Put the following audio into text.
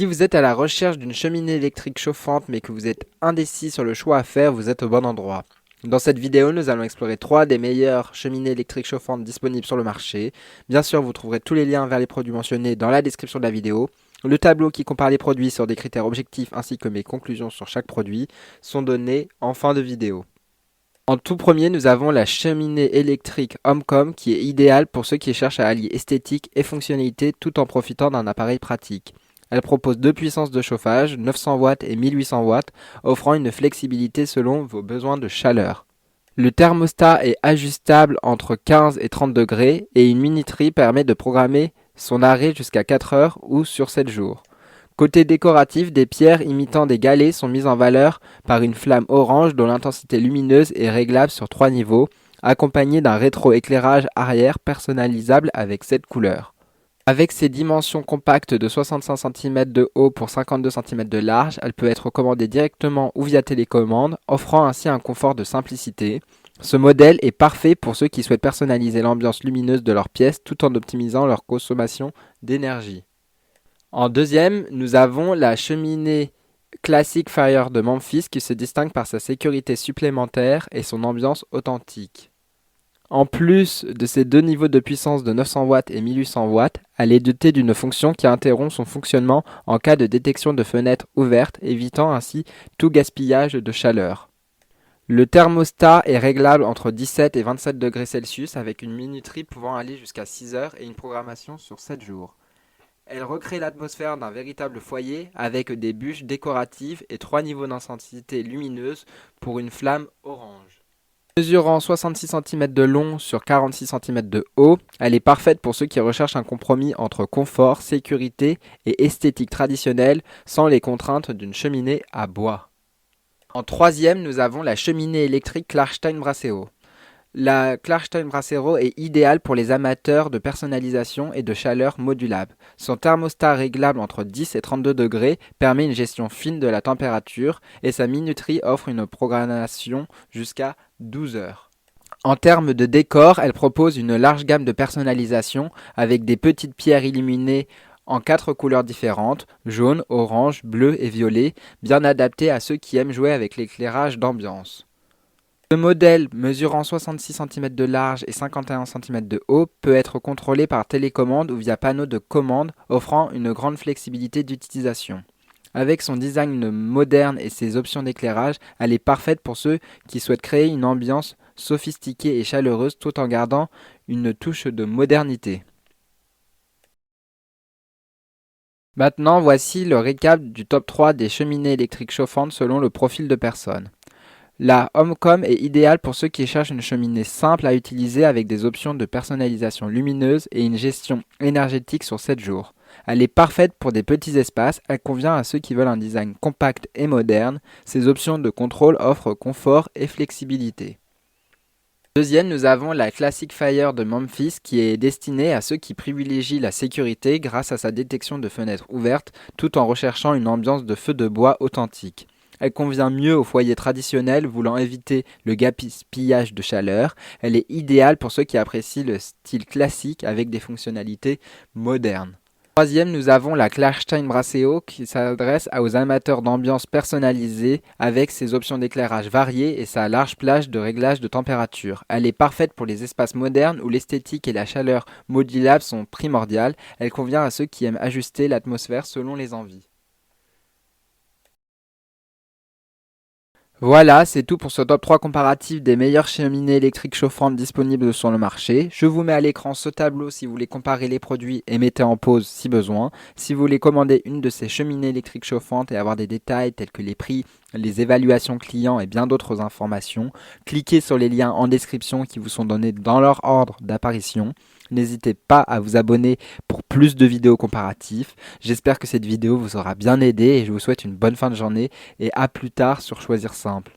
Si vous êtes à la recherche d'une cheminée électrique chauffante mais que vous êtes indécis sur le choix à faire, vous êtes au bon endroit. Dans cette vidéo, nous allons explorer 3 des meilleures cheminées électriques chauffantes disponibles sur le marché. Bien sûr, vous trouverez tous les liens vers les produits mentionnés dans la description de la vidéo. Le tableau qui compare les produits sur des critères objectifs ainsi que mes conclusions sur chaque produit sont donnés en fin de vidéo. En tout premier, nous avons la cheminée électrique Homecom qui est idéale pour ceux qui cherchent à allier esthétique et fonctionnalité tout en profitant d'un appareil pratique. Elle propose deux puissances de chauffage, 900 watts et 1800 watts, offrant une flexibilité selon vos besoins de chaleur. Le thermostat est ajustable entre 15 et 30 degrés et une minuterie permet de programmer son arrêt jusqu'à 4 heures ou sur 7 jours. Côté décoratif, des pierres imitant des galets sont mises en valeur par une flamme orange dont l'intensité lumineuse est réglable sur 3 niveaux, accompagnée d'un rétroéclairage arrière personnalisable avec 7 couleurs. Avec ses dimensions compactes de 65 cm de haut pour 52 cm de large, elle peut être commandée directement ou via télécommande, offrant ainsi un confort de simplicité. Ce modèle est parfait pour ceux qui souhaitent personnaliser l'ambiance lumineuse de leur pièce tout en optimisant leur consommation d'énergie. En deuxième, nous avons la cheminée Classic Fire de Memphis qui se distingue par sa sécurité supplémentaire et son ambiance authentique. En plus de ses deux niveaux de puissance de 900 watts et 1800 watts, elle est dotée d'une fonction qui interrompt son fonctionnement en cas de détection de fenêtres ouvertes, évitant ainsi tout gaspillage de chaleur. Le thermostat est réglable entre 17 et 27 degrés Celsius avec une minuterie pouvant aller jusqu'à 6 heures et une programmation sur 7 jours. Elle recrée l'atmosphère d'un véritable foyer avec des bûches décoratives et 3 niveaux d'intensité lumineuse pour une flamme orange. Mesurant 66 cm de long sur 46 cm de haut, elle est parfaite pour ceux qui recherchent un compromis entre confort, sécurité et esthétique traditionnelle sans les contraintes d'une cheminée à bois. En troisième, nous avons la cheminée électrique Klarstein Brasero. La Klarstein Brasero est idéale pour les amateurs de personnalisation et de chaleur modulable. Son thermostat réglable entre 10 et 32 degrés permet une gestion fine de la température et sa minuterie offre une programmation jusqu'à 12 heures. En termes de décor, elle propose une large gamme de personnalisation avec des petites pierres illuminées en 4 couleurs différentes, jaune, orange, bleu et violet, bien adaptées à ceux qui aiment jouer avec l'éclairage d'ambiance. Ce modèle, mesurant 66 cm de large et 51 cm de haut, peut être contrôlé par télécommande ou via panneau de commande, offrant une grande flexibilité d'utilisation. Avec son design moderne et ses options d'éclairage, elle est parfaite pour ceux qui souhaitent créer une ambiance sophistiquée et chaleureuse tout en gardant une touche de modernité. Maintenant, voici le récap du top 3 des cheminées électriques chauffantes selon le profil de personne. La Homecom est idéale pour ceux qui cherchent une cheminée simple à utiliser avec des options de personnalisation lumineuse et une gestion énergétique sur 7 jours. Elle est parfaite pour des petits espaces, elle convient à ceux qui veulent un design compact et moderne. Ses options de contrôle offrent confort et flexibilité. Deuxième, nous avons la Classic Fire de Memphis qui est destinée à ceux qui privilégient la sécurité grâce à sa détection de fenêtres ouvertes tout en recherchant une ambiance de feu de bois authentique. Elle convient mieux aux foyers traditionnels voulant éviter le gaspillage de chaleur. Elle est idéale pour ceux qui apprécient le style classique avec des fonctionnalités modernes. Troisième, nous avons la Klarstein Brasero qui s'adresse aux amateurs d'ambiance personnalisée avec ses options d'éclairage variées et sa large plage de réglage de température. Elle est parfaite pour les espaces modernes où l'esthétique et la chaleur modulables sont primordiales. Elle convient à ceux qui aiment ajuster l'atmosphère selon les envies. Voilà, c'est tout pour ce top 3 comparatif des meilleures cheminées électriques chauffantes disponibles sur le marché. Je vous mets à l'écran ce tableau si vous voulez comparer les produits et mettez en pause si besoin. Si vous voulez commander une de ces cheminées électriques chauffantes et avoir des détails tels que les prix, les évaluations clients et bien d'autres informations, cliquez sur les liens en description qui vous sont donnés dans leur ordre d'apparition. N'hésitez pas à vous abonner pour plus de vidéos comparatives. J'espère que cette vidéo vous aura bien aidé et je vous souhaite une bonne fin de journée et à plus tard sur Choisir Simple.